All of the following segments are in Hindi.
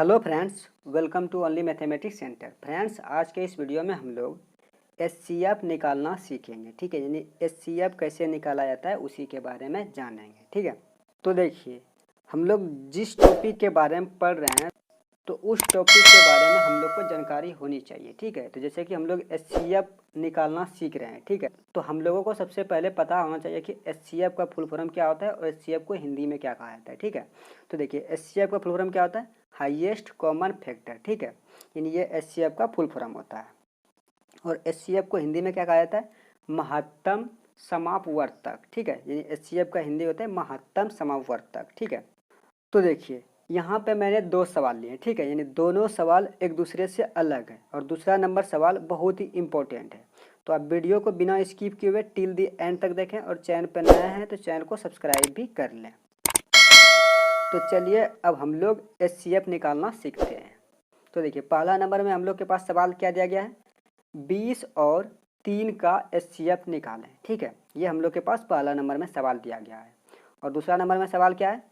Hello friends, welcome to only mathematics centre. Friends, आज के इस वीडियो में हम लोग एचसीएफ निकालना सीखेंगे। ठीक है, यानी एचसीएफ कैसे निकाला जाता है उसी के बारे में जानेंगे। ठीक है, तो देखिए हम लोग जिस टॉपिक के बारे में पढ़ रहे हैं तो उस टॉपिक के बारे में हम लोग को जानकारी होनी चाहिए। ठीक है, तो जैसे कि हम लोग एचसीएफ निकालना सीख रहे हैं। ठीक है, तो हम लोगों को सबसे पहले पता होना चाहिए कि एचसीएफ का फुल फॉर्म क्या होता है और एचसीएफ को हिंदी में क्या कहा जाता है। ठीक है, तो देखिए एचसीएफ का फुल फॉर्म क्या होता है, हाईएस्ट कॉमन फैक्टर। ठीक है, यानी ये एचसीएफ का फुल फॉर्म होता है। और एचसीएफ को हिंदी में क्या कहा जाता है, महत्तम समापवर्तक। ठीक है, यानी एचसीएफ का हिंदी होता है महत्तम समापवर्तक। ठीक है, तो देखिए यहाँ पे मैंने दो सवाल लिए। ठीक है, यानी दोनों सवाल एक दूसरे से अलग है और दूसरा नंबर सवाल बहुत ही इंपॉर्टेंट है। तो आप वीडियो को बिना स्किप किए हुए टिल दी एंड तक देखें और चैनल पर नया है तो चैनल को सब्सक्राइब भी कर लें। तो चलिए अब हम लोग एचसीएफ निकालना सीखते हैं। तो देखिए पहला नंबर में हम लोग के पास सवाल क्या दिया गया है, 20 और 3 का एचसीएफ निकालें। ठीक है, ये हम लोग के पास पहला नंबर में सवाल दिया गया है। और दूसरा नंबर में सवाल क्या है,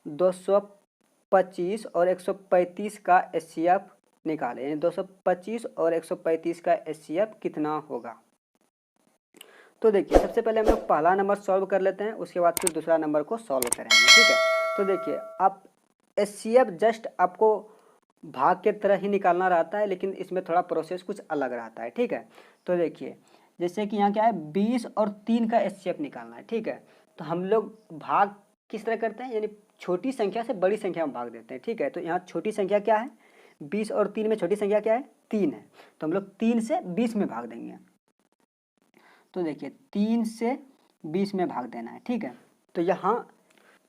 225 और 135 का एचसीएफ निकालें, यानी 225 और 135 का एचसीएफ कितना होगा। तो देखिए सबसे पहले हम लोग पहला नंबर सॉल्व कर लेते हैं, उसके बाद फिर दूसरा नंबर को सॉल्व करेंगे। ठीक है, तो देखिए आप एचसीएफ जस्ट आपको भाग के तरह ही निकालना रहता है, लेकिन इसमें थोड़ा प्रोसेस कुछ अलग रहता है। ठीक है, तो देखिए जैसे कि यहाँ क्या है, 20 और 3 का एचसीएफ निकालना है। ठीक है, तो हम लोग भाग किस तरह करते हैं, यानी छोटी संख्या से बड़ी संख्या में भाग देते हैं। ठीक है, तो यहाँ छोटी संख्या क्या है, 20 और 3 में छोटी संख्या क्या है, 3 है। तो हम लोग 3 से 20 में भाग देंगे। तो देखिए 3 से 20 में भाग देना है। ठीक है, तो यहाँ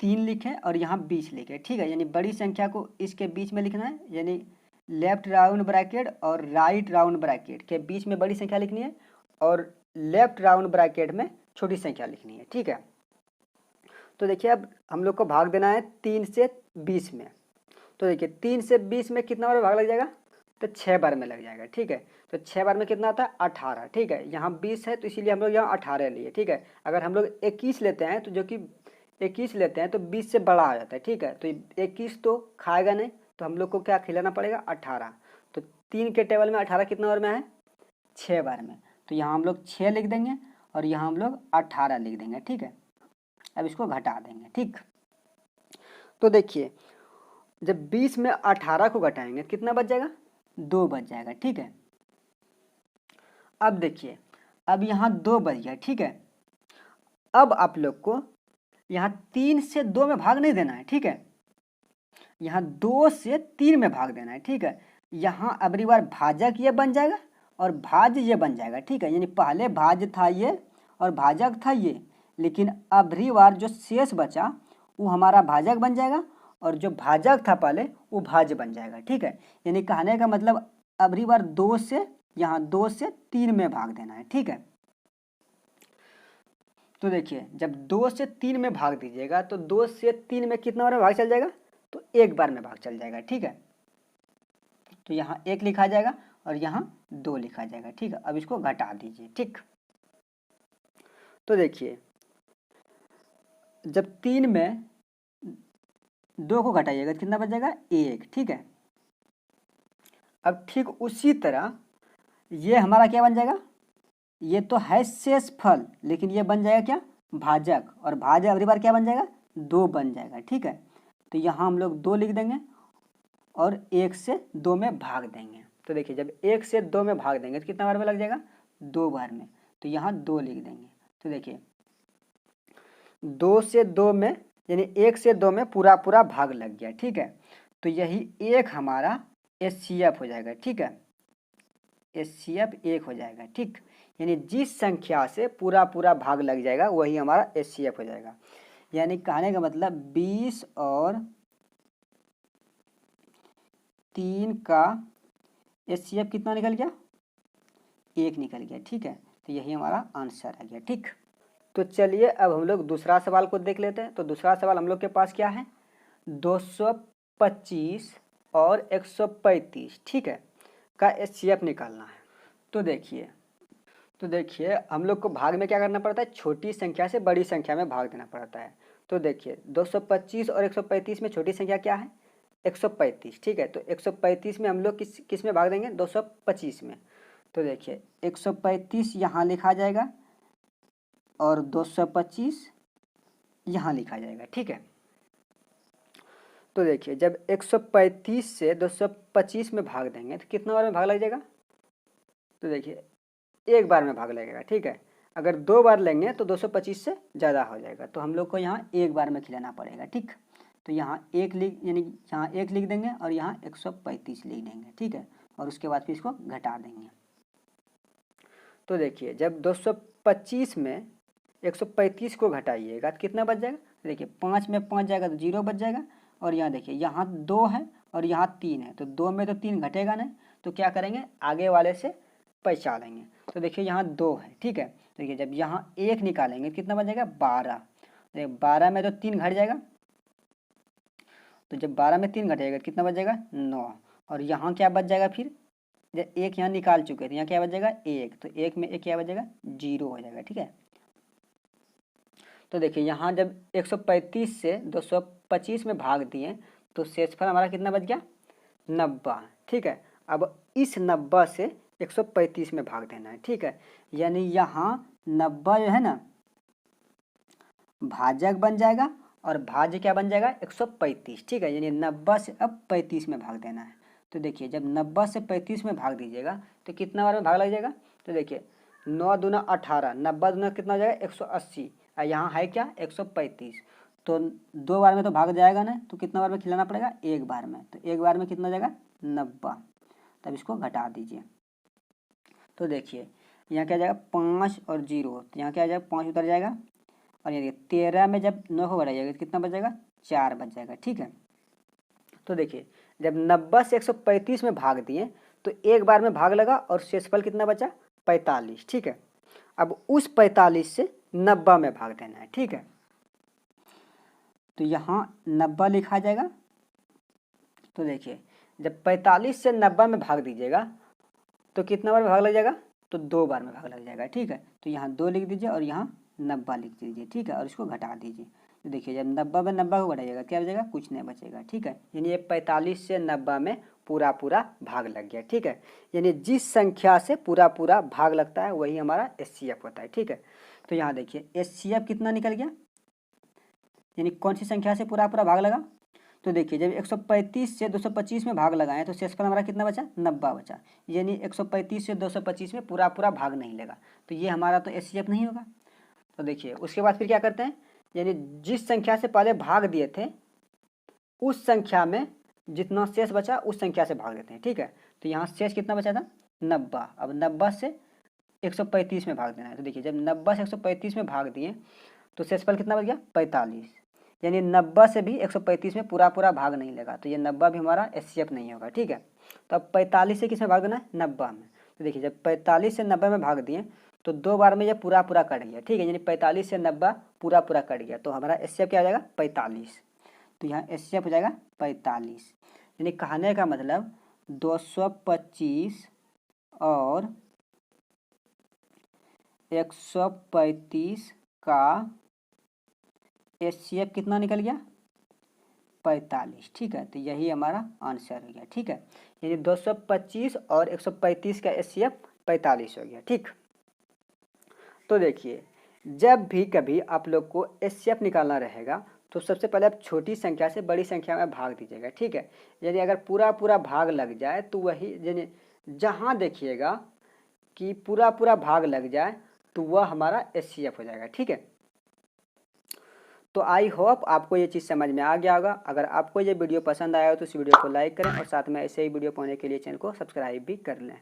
3 लिखें और यहाँ 20 लिखें। ठीक है, यानी बड़ी संख्या को इसके बीच में लिखना है, यानी लेफ्ट राउंड ब्रैकेट और राइट राउंड ब्रैकेट के बीच में बड़ी संख्या लिखनी है और लेफ्ट राउंड ब्रैकेट में छोटी संख्या लिखनी है। ठीक है, तो देखिए अब हम लोग को भाग देना है 3 से 20 में। तो देखिए 3 से 20 में कितना बार भाग लग जाएगा, तो 6 बार में लग जाएगा। ठीक है, तो 6 बार में कितना आता है, 18। ठीक है, यहाँ 20 है तो इसीलिए हम लोग यहाँ 18 लिए। ठीक है, अगर हम लोग 21 लेते हैं तो जो कि 21 लेते हैं तो 20 से बड़ा आ जाता है। ठीक है, तो 21 तो खाएगा नहीं, तो हम लोग को क्या खिलाना पड़ेगा, 18। तो 3 के टेबल में 18 कितना बार में है, 6 बार में। तो यहाँ हम लोग 6 लिख देंगे और यहाँ हम लोग 18 लिख देंगे। ठीक है, अब इसको घटा देंगे। ठीक, तो देखिए जब 20 में 18 को घटाएंगे कितना बच जाएगा, 2 बच जाएगा। ठीक है, अब देखिए अब यहाँ 2 बच गया। ठीक है, अब आप लोग को यहाँ 3 से 2 में भाग नहीं देना है। ठीक है, यहाँ 2 से 3 में भाग देना है। ठीक है, यहाँ अगली बार भाजक ये बन जाएगा और भाज्य ये बन जाएगा। ठीक है, यानी पहले भाज्य था ये और भाजक था ये, लेकिन अगली बार जो शेष बचा वो हमारा भाजक बन जाएगा और जो भाजक था पहले वो भाज्य बन जाएगा। ठीक है, यानी कहने का मतलब अगली बार 2 से यहाँ 2 से 3 में भाग देना है। ठीक है, तो देखिए जब 2 से 3 में भाग दीजिएगा तो 2 से 3 में कितना बार में भाग चल जाएगा, तो 1 बार में भाग चल जाएगा। ठीक है, तो यहाँ 1 लिखा जाएगा और यहाँ 2 लिखा जाएगा। ठीक है, अब इसको घटा दीजिए। ठीक, तो देखिए जब 3 में 2 को घटाइएगा कितना बच जाएगा, 1। ठीक है, अब ठीक उसी तरह ये हमारा क्या बन जाएगा, ये तो है शेष फल, लेकिन ये बन जाएगा क्या, भाजक, और भाजक अगली बार क्या बन जाएगा, 2 बन जाएगा। ठीक है, तो यहाँ हम लोग 2 लिख देंगे और 1 से 2 में भाग देंगे। तो देखिए जब 1 से 2 में भाग देंगे तो कितना बार में लग जाएगा, 2 बार में, तो यहाँ 2 लिख देंगे। तो देखिए 2 से 2 में यानी 1 से 2 में पूरा पूरा भाग लग गया। ठीक है, तो यही एक हमारा एचसीएफ हो जाएगा। ठीक है, एचसीएफ 1 हो जाएगा। ठीक, यानी जिस संख्या से पूरा पूरा भाग लग जाएगा वही हमारा एचसीएफ हो जाएगा। यानी कहने का मतलब 20 और 3 का एचसीएफ कितना निकल गया, 1 निकल गया। ठीक है, तो यही हमारा आंसर आ गया। ठीक, तो चलिए अब हम लोग दूसरा सवाल को देख लेते हैं। तो दूसरा सवाल हम लोग के पास क्या है, 225 और 135 ठीक है का एचसीएफ निकालना है। तो देखिए हम लोग को भाग में क्या करना पड़ता है, छोटी संख्या से बड़ी संख्या में भाग देना पड़ता है। तो देखिए 225 और 135 में छोटी संख्या क्या है, 135, ठीक है। तो 135 में हम लोग किस में भाग देंगे, 225 में। तो देखिए 135 यहाँ लिखा जाएगा और 225 यहाँ लिखा जाएगा, ठीक है। तो देखिए जब 135 से 225 में भाग देंगे तो कितना बार में भाग लग जाएगा, तो देखिए एक बार में भाग लगेगा, ठीक है। अगर 2 बार लेंगे तो 225 से ज़्यादा हो जाएगा, तो हम लोग को यहाँ एक बार में खिलाना पड़ेगा, ठीक। तो यहाँ एक लिख यानी यहाँ एक लिख देंगे और यहाँ 135 लिख देंगे, ठीक है। और उसके बाद फिर इसको घटा देंगे। तो देखिए जब 225 में 135 को घटाइएगा तो कितना बच जाएगा, देखिए 5 में 5 जाएगा तो 0 बच जाएगा। और यहाँ देखिए यहाँ 2 है और यहाँ 3 है, तो 2 में तो 3 घटेगा नहीं, तो क्या करेंगे आगे वाले से पैसा लेंगे। तो देखिए यहाँ 2 है, ठीक है। देखिए जब यहाँ 1 निकालेंगे कितना बच जाएगा, 12। देखिए 12 में तो 3 घट जाएगा, तो जब 12 में 3 घटेगा कितना बच जाएगा, 9। और यहाँ क्या बच जाएगा, फिर जब 1 यहाँ निकाल चुके हैं तो यहाँ क्या बच जाएगा, 1। तो 1 में 1 क्या बच जाएगा, 0 हो जाएगा, ठीक है। तो देखिए यहाँ जब 135 से 225 में भाग दिए तो शेषफल हमारा कितना बच गया, 90, ठीक है। अब इस 90 से 135 में भाग देना है, ठीक है। यानी यहाँ 90 जो है ना भाजक बन जाएगा और भाज्य क्या बन जाएगा, 135, ठीक है। यानी 90 से अब 35 में भाग देना है। तो देखिए जब 90 से 35 में भाग दीजिएगा तो कितना बार में भाग लग जाएगा, तो देखिए 9 दूना 18, 90 दूना कितना हो जाएगा, 180, और यहाँ है क्या, 135। तो 2 बार में तो भाग जाएगा ना, तो कितना बार में खिलाना पड़ेगा, एक बार में। तो एक बार में कितना हो जाएगा, 90। तब इसको घटा दीजिए। तो देखिए यहाँ क्या जाएगा, 5 और 0, तो यहाँ क्या आ जाएगा, 5 उतर जाएगा। और ये 13 में जब 9 को घटाइएगा तो कितना बच जाएगा, 4 बच जाएगा, ठीक है। तो देखिए जब 90 से 135 में भाग दिए तो एक बार में भाग लगा और शेषफल कितना बचा, 45, ठीक है। अब उस 45 से 90 में भाग देना है, ठीक है। तो यहाँ 90 लिखा जाएगा। तो देखिए जब 45 से 90 में भाग दीजिएगा तो कितना बार में भाग लग जाएगा, तो 2 बार में भाग लग जाएगा, ठीक है। तो यहाँ 2 लिख दीजिए और यहाँ 90 लिख दीजिए, ठीक है। और इसको घटा दीजिए। तो देखिए जब 90 में 90 को घटाइएगा क्या बचेगा, कुछ नहीं बचेगा, ठीक है। यानी ये 45 से 90 में पूरा भाग लग गया, ठीक है। यानी जिस संख्या से पूरा भाग लगता है वही हमारा एचसीएफ होता है, ठीक है। तो यहाँ देखिए एचसीएफ कितना निकल गया, यानी कौन सी संख्या से पूरा भाग लगा। तो देखिए जब 135 से 225 में भाग लगाएं तो शेषफल हमारा कितना बचा, 90 बचा। यानी 135 से 225 में पूरा भाग नहीं लगा, तो ये हमारा तो एचसीएफ नहीं होगा। तो देखिए उसके बाद फिर क्या करते हैं, यानी जिस संख्या से पहले भाग दिए थे उस संख्या में जितना शेष बचा उस संख्या से भाग देते हैं, ठीक है। तो यहाँ शेष कितना बचा था, 90। अब 90 से 135 में भाग देना है। तो देखिए जब 90 से 135 में भाग दिए तो शेषफल कितना बच गया, 45। यानी 90 से भी 135 में पूरा भाग नहीं लगा, तो ये 90 भी हमारा एचसीएफ नहीं होगा, ठीक है। तो अब 45 से किस में भाग देना है, 90 में। तो देखिए जब 45 से 90 में भाग दिए तो 2 बार में ये पूरा कट गया, ठीक है। यानी 45 से 90 पूरा कट गया, तो हमारा एचसीएफ क्या हो जाएगा, 45। तो यहाँ एचसीएफ हो जाएगा 45। यानी कहने का मतलब 225 और 135 का एचसीएफ कितना निकल गया, 45, ठीक है। तो यही हमारा आंसर हो गया, ठीक है। यानी 225 और 135 का एचसीएफ 45 हो गया, ठीक। तो देखिए जब भी कभी आप लोग को एचसीएफ निकालना रहेगा तो सबसे पहले आप छोटी संख्या से बड़ी संख्या में भाग दीजिएगा, ठीक है। यदि अगर पूरा भाग लग जाए तो वही यानी जहाँ देखिएगा कि पूरा भाग लग जाए तो वह हमारा एचसीएफ हो जाएगा, ठीक है। तो आई होप आपको ये चीज़ समझ में आ गया होगा। अगर आपको ये वीडियो पसंद आया हो तो इस वीडियो को लाइक करें और साथ में ऐसे ही वीडियो पाने के लिए चैनल को सब्सक्राइब भी कर लें।